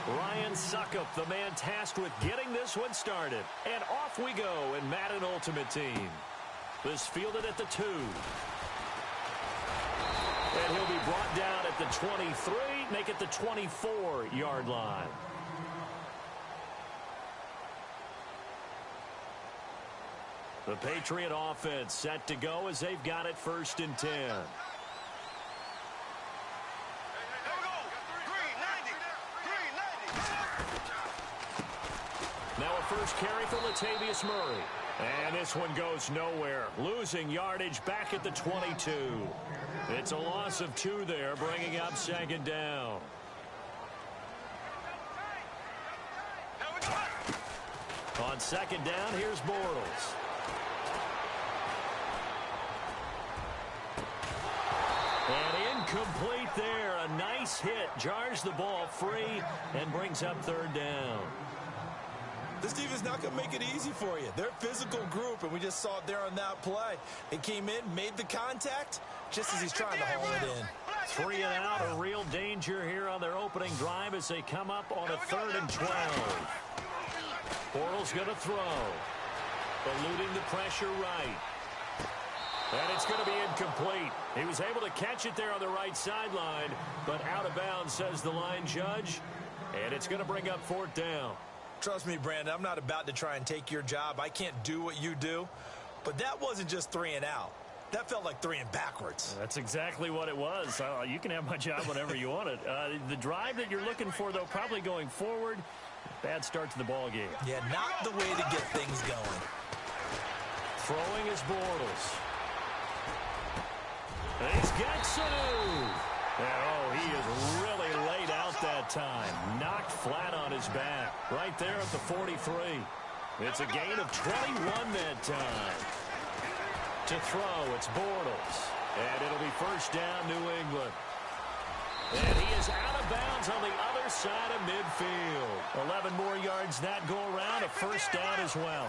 Ryan Suckup, the man tasked with getting this one started. And off we go in Madden Ultimate Team. This fielded at the 2. And he'll be brought down at the 23, make it the 24-yard line. The Patriot offense set to go as they've got it 1st and 10. Now a first carry for Latavius Murray. And this one goes nowhere. Losing yardage back at the 22. It's a loss of 2 there, bringing up 2nd down. On 2nd down, here's Bortles. And incomplete there. A nice hit. Jars the ball free and brings up 3rd down. This defense is not going to make it easy for you. They're a physical group, and we just saw it there on that play. It came in, made the contact, just as he's trying to haul it in. 3 and out, a real danger here on their opening drive as they come up on a 3rd and 12. Bortles going to throw. Eluding the pressure right. And it's going to be incomplete. He was able to catch it there on the right sideline, but out of bounds, says the line judge. And it's going to bring up 4th down. Trust me, Brandon, I'm not about to try and take your job. I can't do what you do. But that wasn't just 3 and out. That felt like 3 and backwards. That's exactly what it was. You can have my job whenever you want it. The drive that you're looking for, though, probably going forward. Bad start to the ball game. Yeah, not the way to get things going. Throwing is Bortles. And he's got Sanu. Oh, he is really laid out that time. Knocked flat on his back. Right there at the 43. It's a gain of 21 that time. To throw, it's Bortles. And it'll be 1st down, New England. And he is out of bounds on the other side of midfield. 11 more yards that go around, a 1st down as well.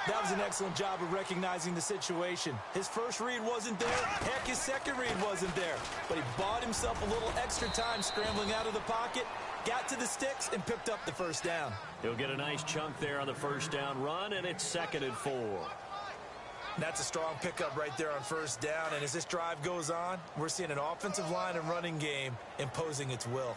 That was an excellent job of recognizing the situation. His first read wasn't there. Heck, his second read wasn't there. But he bought himself a little extra time scrambling out of the pocket, got to the sticks, and picked up the 1st down. He'll get a nice chunk there on the 1st down run, and it's 2nd and 4. That's a strong pickup right there on 1st down. And as this drive goes on, we're seeing an offensive line and running game imposing its will.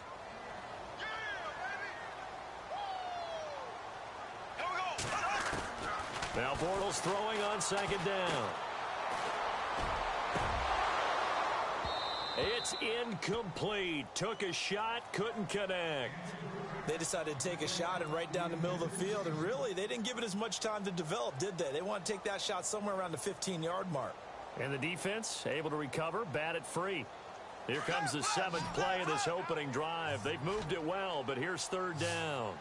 Now Bortles throwing on 2nd down. It's incomplete. Took a shot, couldn't connect. They decided to take a shot and right down the middle of the field, and really, they didn't give it as much time to develop, did they? They want to take that shot somewhere around the 15-yard mark. And the defense able to recover, bat it free. Here comes the 7th play of this opening drive. They've moved it well, but here's 3rd down.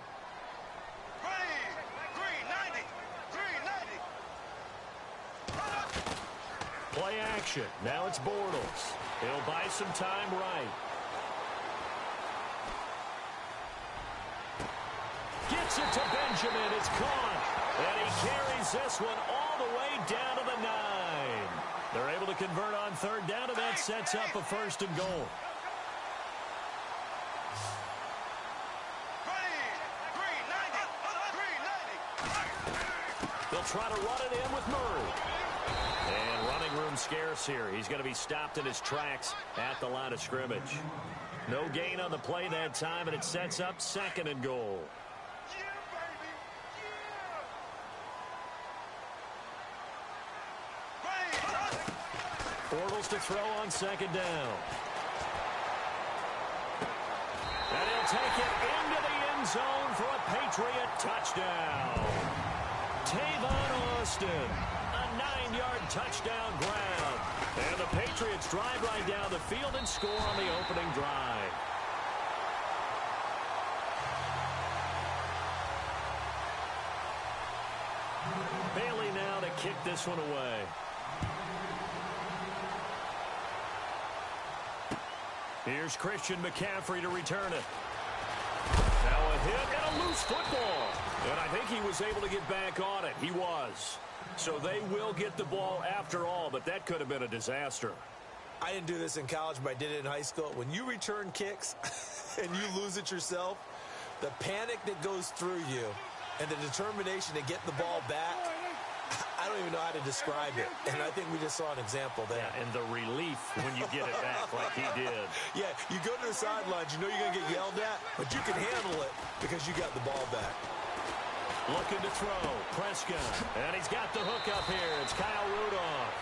Play action. Now it's Bortles. He'll buy some time right. Gets it to Benjamin. It's caught. And he carries this one all the way down to the 9. They're able to convert on 3rd down, and that sets up a 1st and goal. They'll try to run it in with Murray. And running room scarce here. He's going to be stopped in his tracks at the line of scrimmage. No gain on the play that time, and it sets up 2nd and goal. Bortles to throw on 2nd down. And he'll take it into the end zone for a Patriot touchdown. Tavon Austin, a 9-yard touchdown grab. And the Patriots drive right down the field and score on the opening drive. Bailey now to kick this one away. Here's Christian McCaffrey to return it. Now a hit and a loose football. And I think he was able to get back on it. He was. So they will get the ball after all, but that could have been a disaster. I didn't do this in college, but I did it in high school. When you return kicks and you lose it yourself, The panic that goes through you and the determination to get the ball back, I don't even know how to describe it. And I think we just saw an example there. Yeah, and the relief when you get it back like he did. Yeah, you go to the sidelines, you know you're going to get yelled at, but you can handle it because you got the ball back. Looking to throw. Prescott. And he's got the hook up here. It's Kyle Rudolph.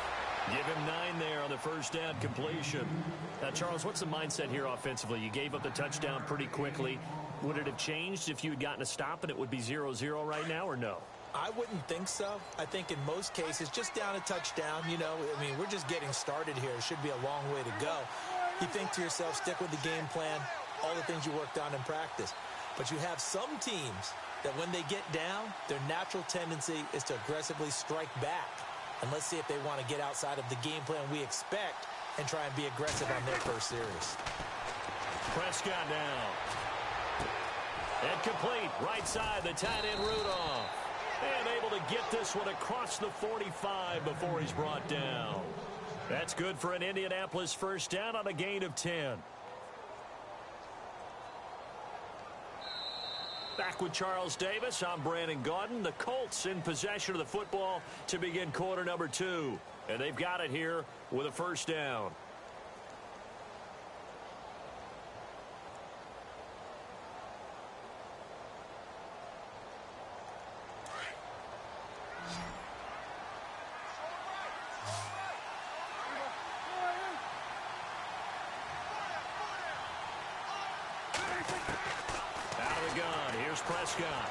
Give him 9 there on the first down completion. Now, Charles, what's the mindset here offensively? You gave up the touchdown pretty quickly. Would it have changed if you had gotten a stop and it would be 0-0 right now, or no? I wouldn't think so. I think in most cases, just down a touchdown, you know, I mean, we're just getting started here. It should be a long way to go. You think to yourself, stick with the game plan, all the things you worked on in practice. But you have some teams that when they get down, their natural tendency is to aggressively strike back. And let's see if they want to get outside of the game plan we expect and try and be aggressive on their first series. Prescott now. And complete. Right side, the tight end Rudolph. And able to get this one across the 45 before he's brought down. That's good for an Indianapolis first down on a gain of 10. Back with Charles Davis, I'm Brandon Gaudin. The Colts in possession of the football to begin quarter number 2. And they've got it here with a first down. Prescott.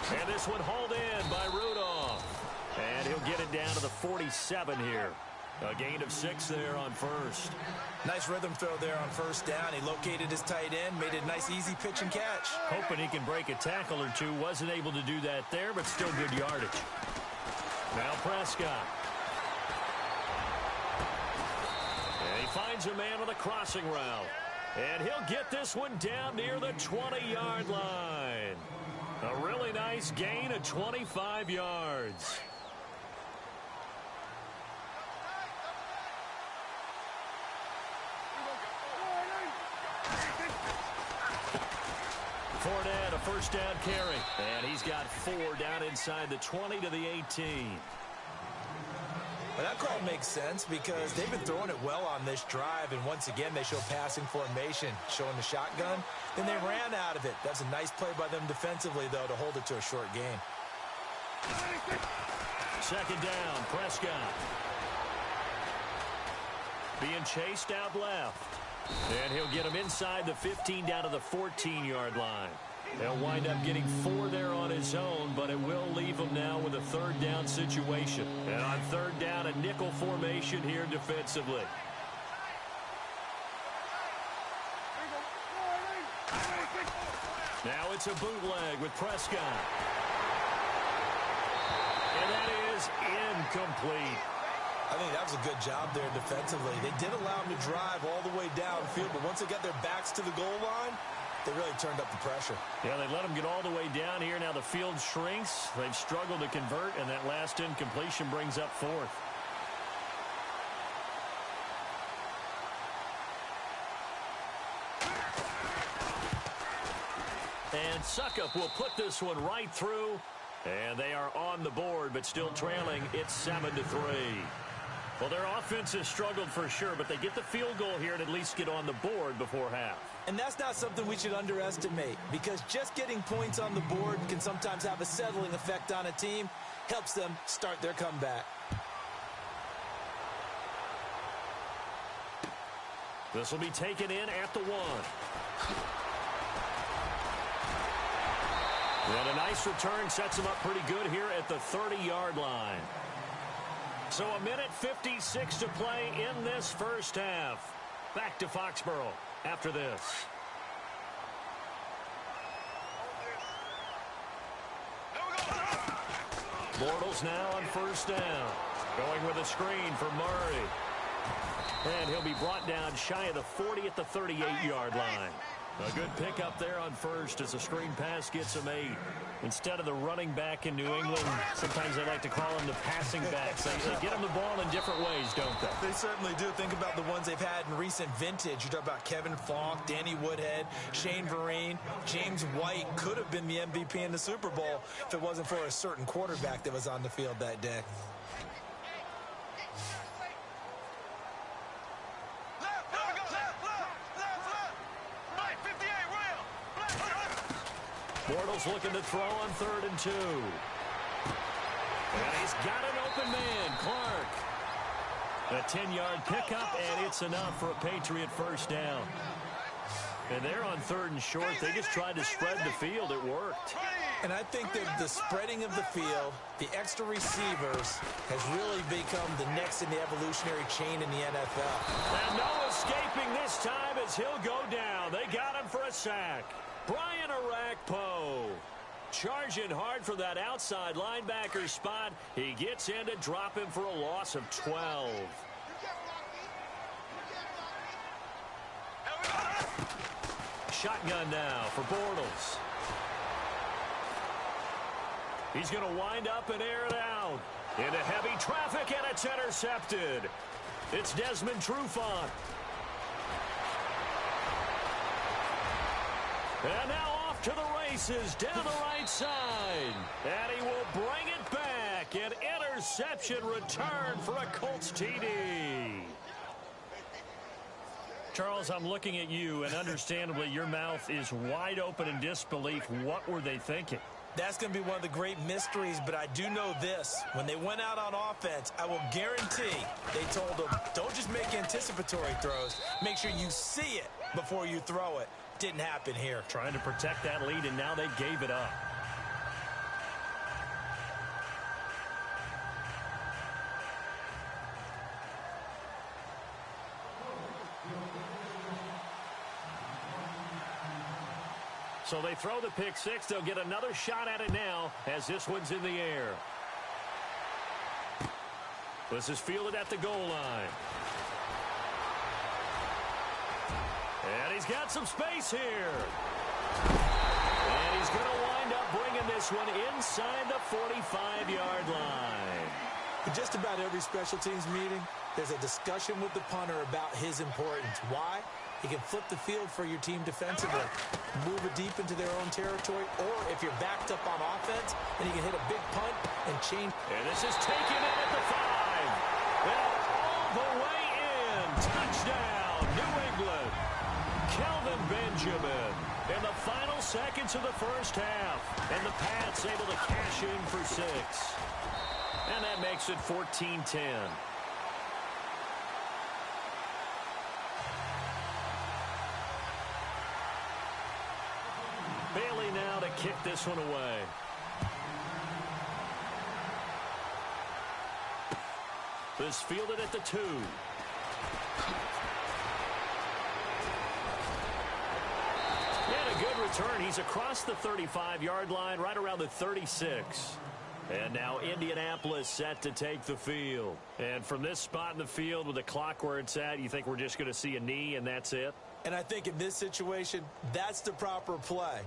And this one hauled in by Rudolph. And he'll get it down to the 47 here. A gain of 6 there on first. Nice rhythm throw there on first down. He located his tight end, made it a nice easy pitch and catch. Hoping he can break a tackle or two. Wasn't able to do that there, but still good yardage. Now Prescott. And he finds a man on the crossing route. And he'll get this one down near the 20-yard line. A really nice gain of 25 yards. Fournette, a first down carry. And he's got 4 down inside the 20 to the 18. Well, that call makes sense because they've been throwing it well on this drive, and once again they show passing formation, showing the shotgun. Then they ran out of it. That's a nice play by them defensively, though, to hold it to a short gain. Second down, Prescott. Being chased out left. And he'll get him inside the 15 down to the 14-yard line. They'll wind up getting 4 there on his own, but it will leave him now with a third down situation. And on third down, a nickel formation here defensively. Now it's a bootleg with Prescott. And that is incomplete. I think that was a good job there defensively. They did allow him to drive all the way downfield, but once they got their backs to the goal line, they really turned up the pressure. Yeah, they let them get all the way down here. Now the field shrinks. They've struggled to convert, and that last incompletion brings up 4th. And Suckup will put this one right through. And they are on the board, but still trailing. It's 7-3. Well, their offense has struggled for sure, but they get the field goal here and at least get on the board before half. And that's not something we should underestimate, because just getting points on the board can sometimes have a settling effect on a team. Helps them start their comeback. This will be taken in at the 1. And a nice return sets him up pretty good here at the 30-yard line. So 1:56 to play in this first half. Back to Foxborough after this. Bortles now on first down. Going with a screen for Murray. And he'll be brought down shy of the 40 at the 38-yard line. A good pickup there on first as a screen pass gets him 8. Instead of the running back in New England, sometimes they like to call them the passing backs. They get them the ball in different ways, don't they? They certainly do. Think about the ones they've had in recent vintage. You talk about Kevin Falk, Danny Woodhead, Shane Vereen, James White could have been the MVP in the Super Bowl if it wasn't for a certain quarterback that was on the field that day. Bortles looking to throw on 3rd and 2. And he's got an open man, Clark. A 10-yard pickup, and it's enough for a Patriot first down. And they're on 3rd and short. They just tried to spread the field. It worked. And I think that the spreading of the field, the extra receivers, has really become the next in the evolutionary chain in the NFL. And no escaping this time as he'll go down. They got him for a sack. Brian Arakpo charging hard for that outside linebacker spot. He gets in to drop him for a loss of 12. Shotgun now for Bortles. He's going to wind up and air it out. Into heavy traffic, and it's intercepted. It's Desmond Trufant. And now off to the races down the right side. And he will bring it back. An interception return for a Colts TD. Charles, I'm looking at you, and understandably your mouth is wide open in disbelief. What were they thinking? That's going to be one of the great mysteries, but I do know this. When they went out on offense, I will guarantee they told them, don't just make anticipatory throws. Make sure you see it before you throw it. Didn't happen here. Trying to protect that lead, and now they gave it up. So they throw the pick six. They'll get another shot at it now as this one's in the air. This is fielded at the goal line. And he's got some space here. And he's going to wind up bringing this one inside the 45-yard line. In just about every special teams meeting, there's a discussion with the punter about his importance. Why? He can flip the field for your team defensively, move it deep into their own territory, or if you're backed up on offense, then he can hit a big punt and change. And this is taken in at the 5. And all the way in. Touchdown, New England. Kelvin Benjamin in the final seconds of the first half. And the Pats able to cash in for 6. And that makes it 14-10. Bailey now to kick this one away. This fielded at the 2. And a good return. He's across the 35-yard line, right around the 36. And now Indianapolis set to take the field. And from this spot in the field with the clock where it's at, you think we're just going to see a knee and that's it? And I think in this situation, that's the proper play.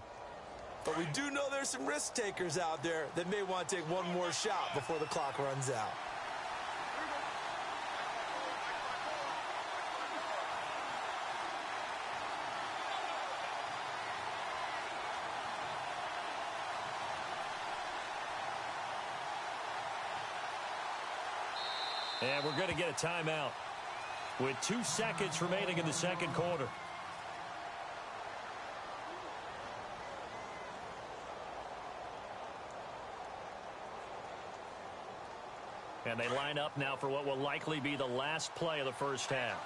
But we do know there's some risk takers out there that may want to take one more shot before the clock runs out. And we're going to get a timeout with 2 seconds remaining in the second quarter. And they line up now for what will likely be the last play of the first half.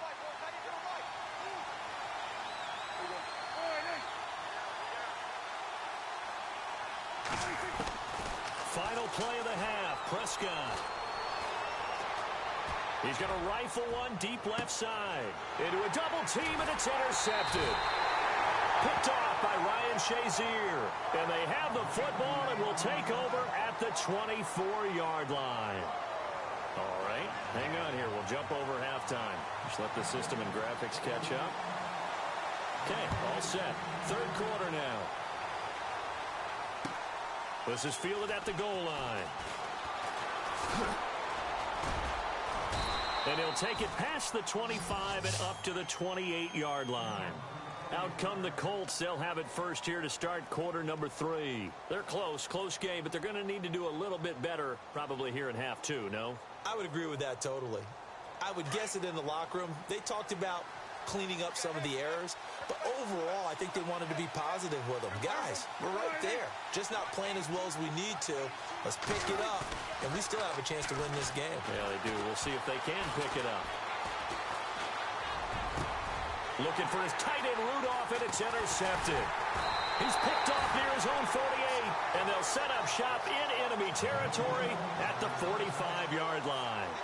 Final play of the half, Prescott. He's going to rifle one deep left side. Into a double team, and it's intercepted. Picked off by Ryan Shazier. And they have the football and will take over at the 24-yard line. All right, hang on here. We'll jump over halftime. Just let the system and graphics catch up. Okay, all set. Third quarter now. This is fielded at the goal line. And he'll take it past the 25 and up to the 28-yard line. Out come the Colts. They'll have it first here to start quarter number 3. They're close game, but they're going to need to do a little bit better probably here in half 2, no? I would agree with that totally. I would guess it in the locker room. They talked about cleaning up some of the errors, but overall, I think they wanted to be positive with them. Guys, we're right there. Just not playing as well as we need to. Let's pick it up, and we still have a chance to win this game. Yeah, they do. We'll see if they can pick it up. Looking for his tight end, Rudolph, and it's intercepted. He's picked off near his own 48, and they'll set up shop in enemy territory at the 45-yard line.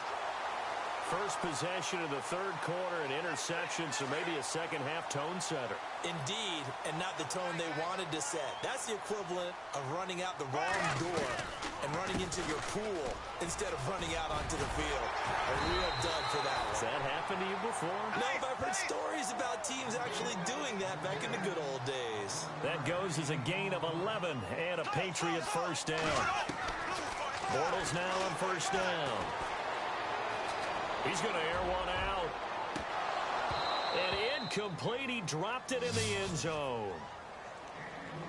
First possession of the third quarter, an interception, so maybe a second-half tone setter. Indeed, and not the tone they wanted to set. That's the equivalent of running out the wrong door and running into your pool instead of running out onto the field. A real dud for that one. Has that happened to you before? No, but I've heard stories about teams actually doing that back in the good old days. That goes as a gain of 11 and a Patriot first down. Bortles now on first down. He's going to air one out. And incomplete. He dropped it in the end zone.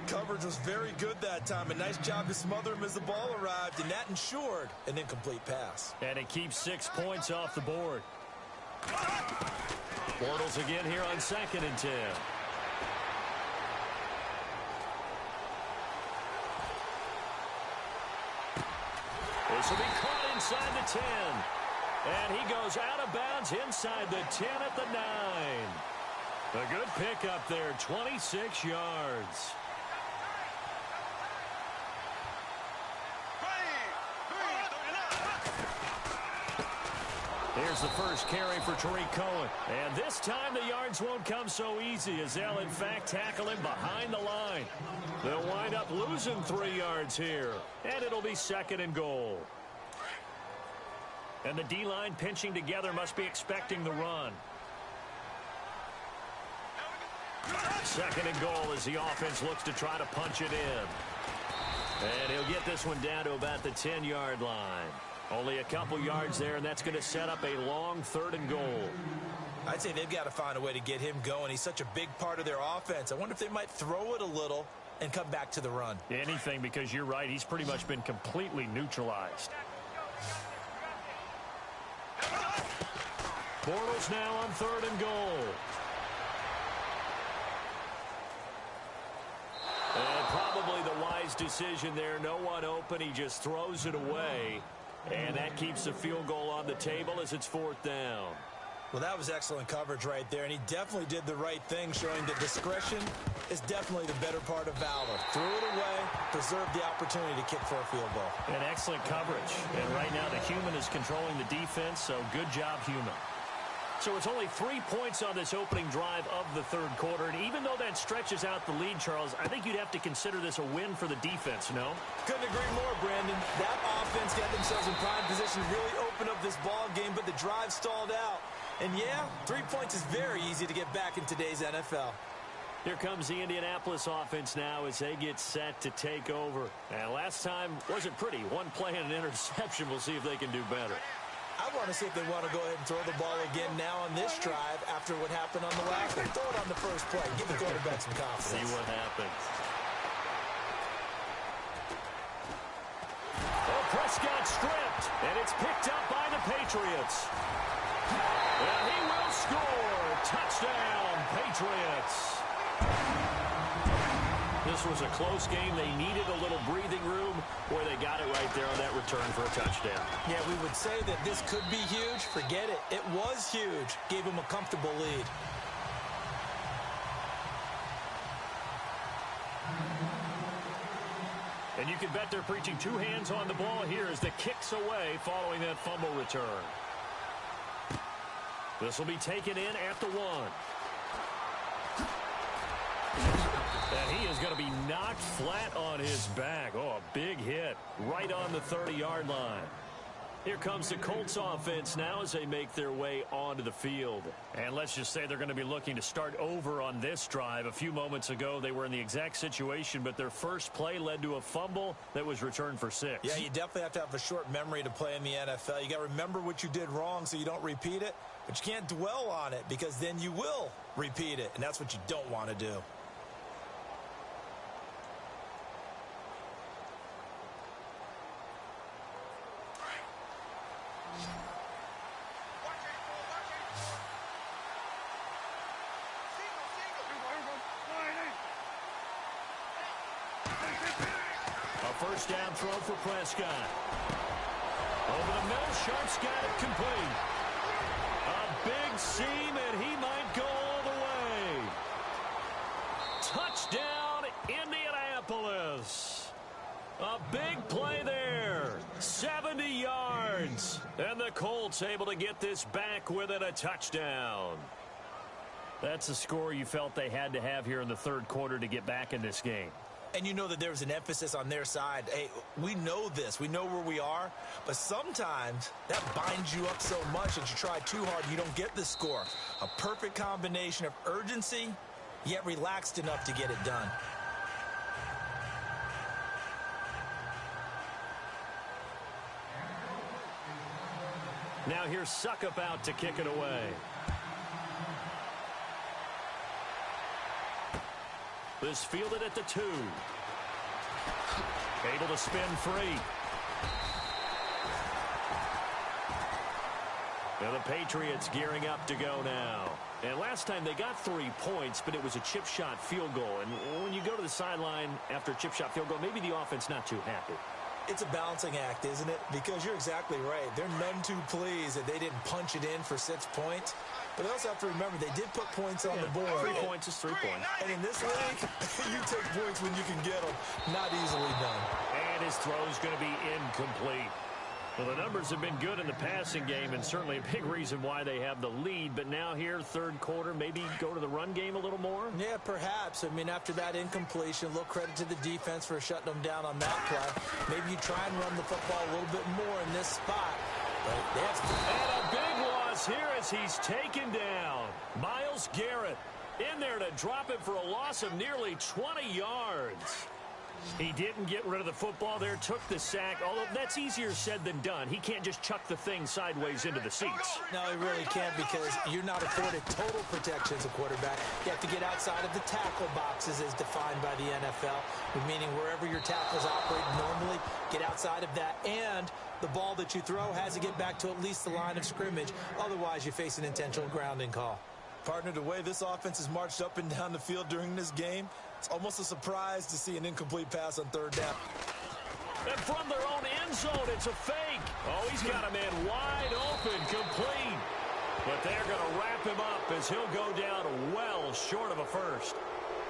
Coverage was very good that time. A nice job to smother him as the ball arrived, and that ensured an incomplete pass. And it keeps 6 points off the board. Bortles again here on 2nd and 10. This will be caught inside the 10. And he goes out of bounds inside the 10 at the 9. A good pickup there, 26 yards. Here's the first carry for Tariq Cohen. And this time the yards won't come so easy as they'll in fact tackle him behind the line. They'll wind up losing 3 yards here. And it'll be 2nd and goal. And the D-line pinching together must be expecting the run. 2nd and goal as the offense looks to try to punch it in. And he'll get this one down to about the 10-yard line. Only a couple yards there, and that's going to set up a long 3rd and goal. I'd say they've got to find a way to get him going. He's such a big part of their offense. I wonder if they might throw it a little and come back to the run. Anything, because you're right. He's pretty much been completely neutralized. Bortles now on 3rd and goal. And probably the wise decision there. No one open. He just throws it away. And that keeps the field goal on the table as it's 4th down. Well, that was excellent coverage right there, and he definitely did the right thing, showing that discretion is definitely the better part of valor. Threw it away, preserved the opportunity to kick for a field goal. And excellent coverage. And right now the human is controlling the defense, so good job, human. So it's only 3 points on this opening drive of the third quarter. And even though that stretches out the lead, Charles, I think you'd have to consider this a win for the defense, no? Couldn't agree more, Brandon. That offense got themselves in prime position to really open up this ball game, but the drive stalled out. And yeah, 3 points is very easy to get back in today's NFL. Here comes the Indianapolis offense now as they get set to take over. And last time wasn't pretty. One play and an interception. We'll see if they can do better. I want to see if they want to go ahead and throw the ball again now on this drive after what happened on the last one. Throw it on the first play. Give the quarterback some confidence. See what happens. Oh, Prescott stripped, and it's picked up by the Patriots. And he will score. Touchdown, Patriots. This was a close game. They needed a little breathing room where they got it right there on that return for a touchdown. Yeah, we would say that this could be huge. Forget it. It was huge. Gave them a comfortable lead. And you can bet they're preaching two hands on the ball here as the kick's away following that fumble return. This will be taken in at the 1. And he is going to be knocked flat on his back. Oh, a big hit right on the 30-yard line. Here comes the Colts offense now as they make their way onto the field. And let's just say they're going to be looking to start over on this drive. A few moments ago, they were in the exact situation, but their first play led to a fumble that was returned for 6. Yeah, you definitely have to have a short memory to play in the NFL. You got to remember what you did wrong so you don't repeat it, but you can't dwell on it because then you will repeat it, and that's what you don't want to do. First down throw for Prescott. Over the middle, Sharp's got it complete. A big seam, and he might go all the way. Touchdown, Indianapolis. A big play there. 70 yards. And the Colts able to get this back within a touchdown. That's the score you felt they had to have here in the third quarter to get back in this game. And you know that there was an emphasis on their side. Hey, we know this. We know where we are. But sometimes that binds you up so much that you try too hard, you don't get the score. A perfect combination of urgency, yet relaxed enough to get it done. Now here's Suckup out to kick it away. This fielded at the 2. Able to spin free. Now the Patriots gearing up to go now. And last time they got 3 points, but it was a chip shot field goal. And when you go to the sideline after a chip shot field goal, maybe the offense not too happy. It's a balancing act, isn't it? Because you're exactly right. They're none too pleased that they didn't punch it in for 6 points. But they also have to remember they did put points on the board. 3 points is 3 points. And in this league, you take points when you can get them. Not easily done. And his throw is going to be incomplete. Well, the numbers have been good in the passing game and certainly a big reason why they have the lead. But now here, third quarter, maybe go to the run game a little more? Yeah, perhaps. I mean, after that incompletion, a little credit to the defense for shutting them down on that play. Maybe you try and run the football a little bit more in this spot. But they have to... And a big loss here as he's taken down. Myles Garrett in there to drop him for a loss of nearly 20 yards. He didn't get rid of the football there, took the sack, although that's easier said than done. He can't just chuck the thing sideways into the seats. No, he really can't because you're not afforded total protection as a quarterback. You have to get outside of the tackle boxes as defined by the NFL, meaning wherever your tackles operate normally, get outside of that, and the ball that you throw has to get back to at least the line of scrimmage. Otherwise, you face an intentional grounding call. Partner, the way this offense has marched up and down the field during this game, it's almost a surprise to see an incomplete pass on third down. And from their own end zone, it's a fake. Oh, he's got a man wide open, complete. But they're going to wrap him up as he'll go down well short of a first.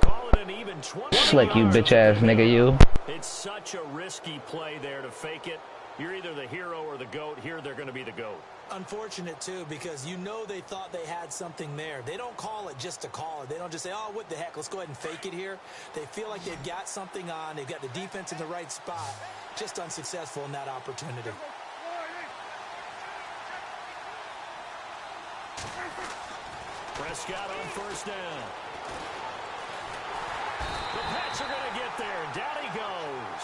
Call it an even 20 Slick, you bitch-ass nigga, you. It's such a risky play there to fake it. You're either the hero or the GOAT. Here, they're going to be the GOAT. Unfortunate, too, because you know they thought they had something there. They don't call it just to call it. They don't just say, oh, what the heck, let's go ahead and fake it here. They feel like they've got something on. They've got the defense in the right spot. Just unsuccessful in that opportunity. Prescott on first down. The Pats are going to get there. Down he goes.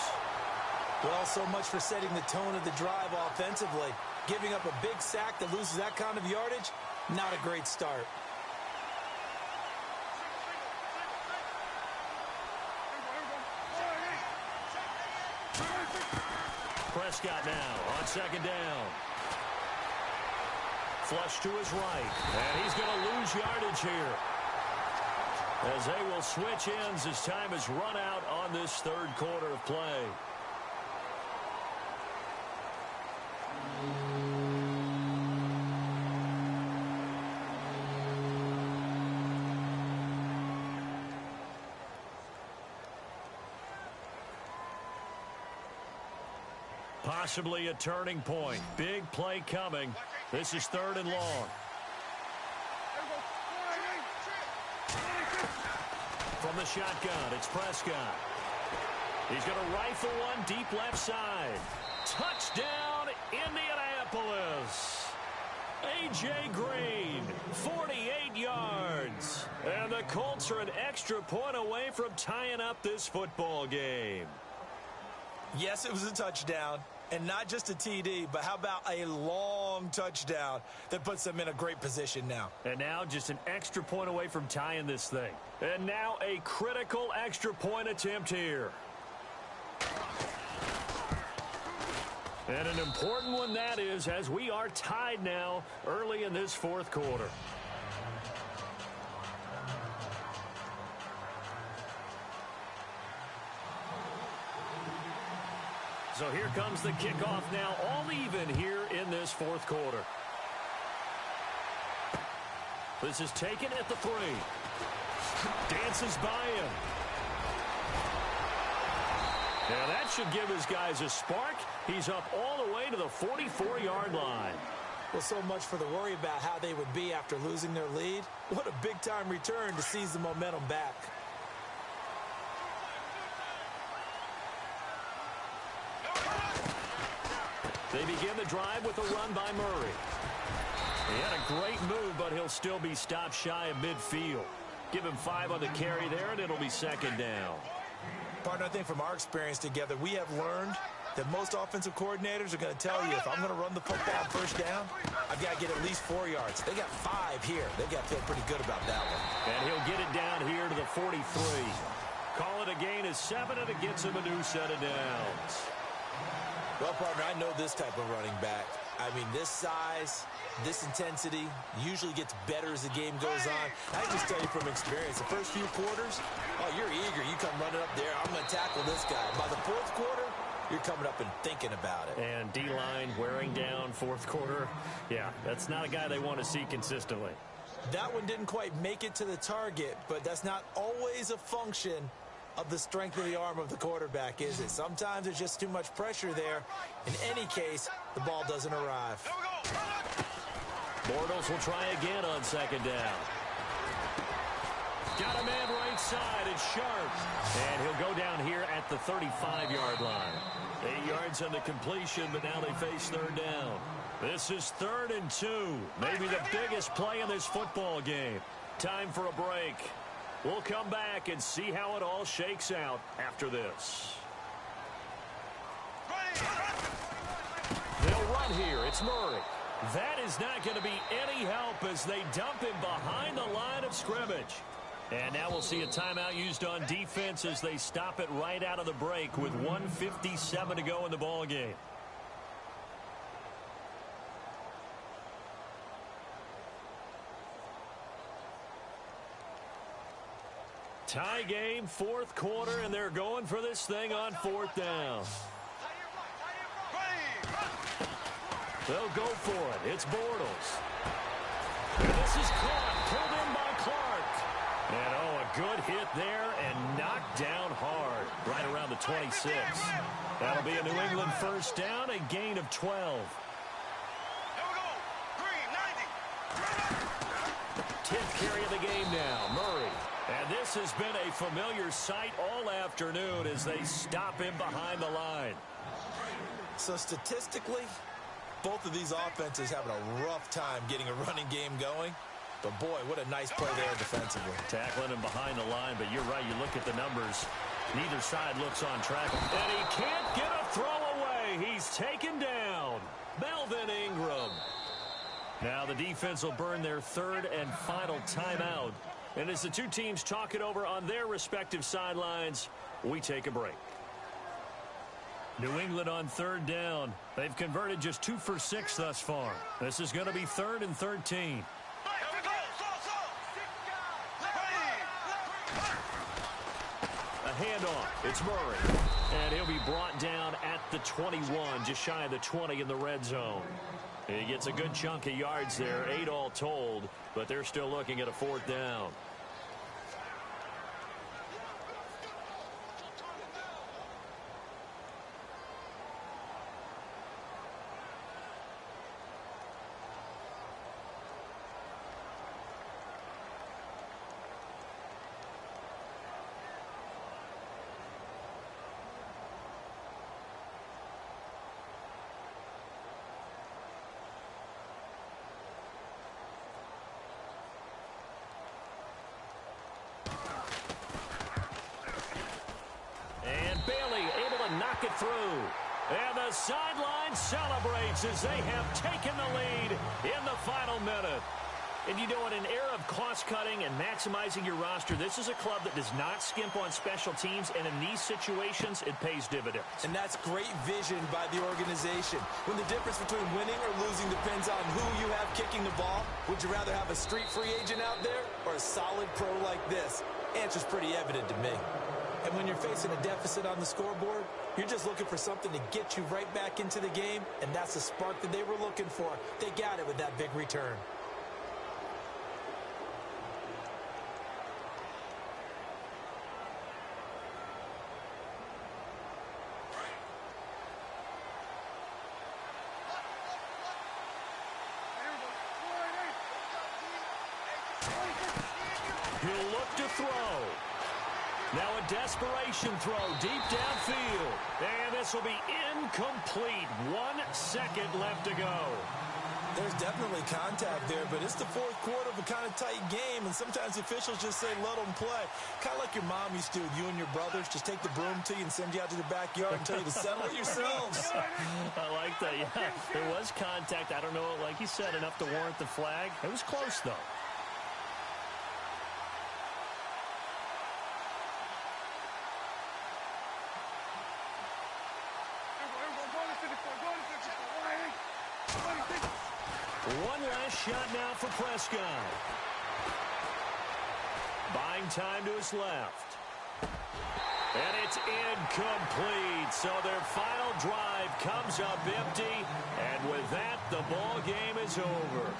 Well, so much for setting the tone of the drive offensively. Giving up a big sack that loses that kind of yardage, not a great start. Prescott now on second down. Flush to his right. And he's going to lose yardage here. As they will switch ends as time is run out on this third quarter of play. Possibly a turning point. Big play coming. This is third and long. From the shotgun, it's Prescott. He's going to rifle one deep left side. Touchdown, Indianapolis. is A.J. Green, 48 yards. And the Colts are an extra point away from tying up this football game. Yes, it was a touchdown. And not just a TD, but how about a long touchdown that puts them in a great position now. And now just an extra point away from tying this thing. And now a critical extra point attempt here. And an important one that is, as we are tied now early in this fourth quarter. So here comes the kickoff now, all even here in this fourth quarter. This is taken at the 3. Dances by him. Now that should give his guys a spark. He's up all the way to the 44-yard line. Well, so much for the worry about how they would be after losing their lead. What a big-time return to seize the momentum back. They begin the drive with a run by Murray. He had a great move, but he'll still be stopped shy of midfield. Give him 5 on the carry there, and it'll be second down. Partner, I think from our experience together, we have learned that most offensive coordinators are going to tell you, if I'm going to run the football on first down, I've got to get at least 4 yards. They got 5 here. They've got to feel pretty good about that one. And he'll get it down here to the 43. Call it a gain of 7, and it gets him a new set of downs. Well, partner, I know this type of running back. I mean, this size, this intensity usually gets better as the game goes on. I can just tell you from experience, the first few quarters, oh, you're eager. You come running up there. I'm going to tackle this guy. By the fourth quarter, you're coming up and thinking about it. And D-line wearing down fourth quarter. Yeah, that's not a guy they want to see consistently. That one didn't quite make it to the target, but that's not always a function of the strength of the arm of the quarterback, is it? Sometimes there's just too much pressure there. In any case, the ball doesn't arrive. Bortles will try again on second down. Got a man right side. It's Sharp. And he'll go down here at the 35-yard line. 8 yards on the completion, but now they face third down. This is 3rd and 2. Maybe the biggest play in this football game. Time for a break. We'll come back and see how it all shakes out after this. They'll run here. It's Murray. That is not going to be any help as they dump him behind the line of scrimmage. And now we'll see a timeout used on defense as they stop it right out of the break with 1:57 to go in the ball game. Tie game, fourth quarter, and they're going for this thing on 4th down. They'll go for it. It's Bortles. And this is caught, pulled in by Clark. And, oh, a good hit there and knocked down hard right around the 26. That'll be a New England first down, a gain of 12. 10th carry of the game now, Murray. And this has been a familiar sight all afternoon as they stop him behind the line. So statistically, both of these offenses having a rough time getting a running game going. But, boy, what a nice play there defensively. Tackling him behind the line, but you're right. You look at the numbers. Neither side looks on track. And he can't get a throw away. He's taken down. Melvin Ingram. Now the defense will burn their 3rd and final timeout. And as the two teams talk it over on their respective sidelines, we take a break. New England on 3rd down. They've converted just 2 for 6 thus far. This is going to be 3rd and 13. A handoff. It's Murray. And he'll be brought down at the 21, just shy of the 20 in the red zone. He gets a good chunk of yards there, 8 all told, but they're still looking at a 4th down. Bailey able to knock it through. And the sideline celebrates as they have taken the lead in the final minute. And you know, in an era of cost-cutting and maximizing your roster, this is a club that does not skimp on special teams, and in these situations, it pays dividends. And that's great vision by the organization. When the difference between winning or losing depends on who you have kicking the ball, would you rather have a street free agent out there or a solid pro like this? Answer's pretty evident to me. And when you're facing a deficit on the scoreboard, you're just looking for something to get you right back into the game, and that's the spark that they were looking for. They got it with that big return. He'll look to throw. Now a desperation throw deep downfield. And this will be incomplete. 1 second left to go. There's definitely contact there, but it's the fourth quarter of a kind of tight game, and sometimes officials just say let them play. Kind of like your mom used to do with you and your brothers. Just take the broom to you and send you out to the backyard and tell you to settle it yourselves. I like that, yeah. There was contact. I don't know, like you said, enough to warrant the flag. It was close, though. One last shot now for Prescott. Buying time to his left. And it's incomplete. So their final drive comes up empty. And with that, the ball game is over.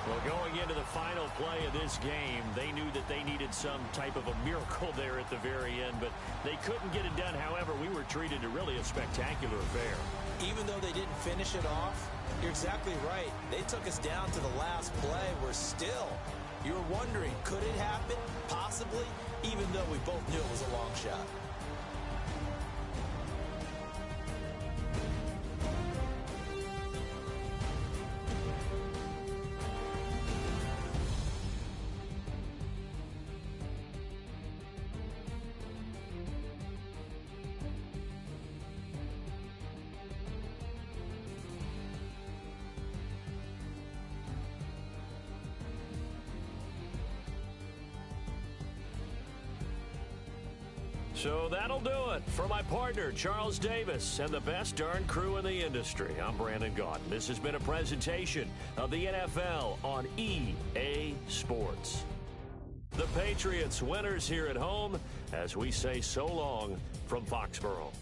Well, going into the final play of this game, they knew that they needed some type of a miracle there at the very end, but they couldn't get it done. However, we were treated to really a spectacular affair. Even though they didn't finish it off, you're exactly right. They took us down to the last play. We're still, you were wondering, could it happen? Possibly, even though we both knew it was a long shot. So that'll do it. For my partner, Charles Davis, and the best darn crew in the industry, I'm Brandon Gaudin. This has been a presentation of the NFL on EA Sports. The Patriots winners here at home as we say so long from Foxborough.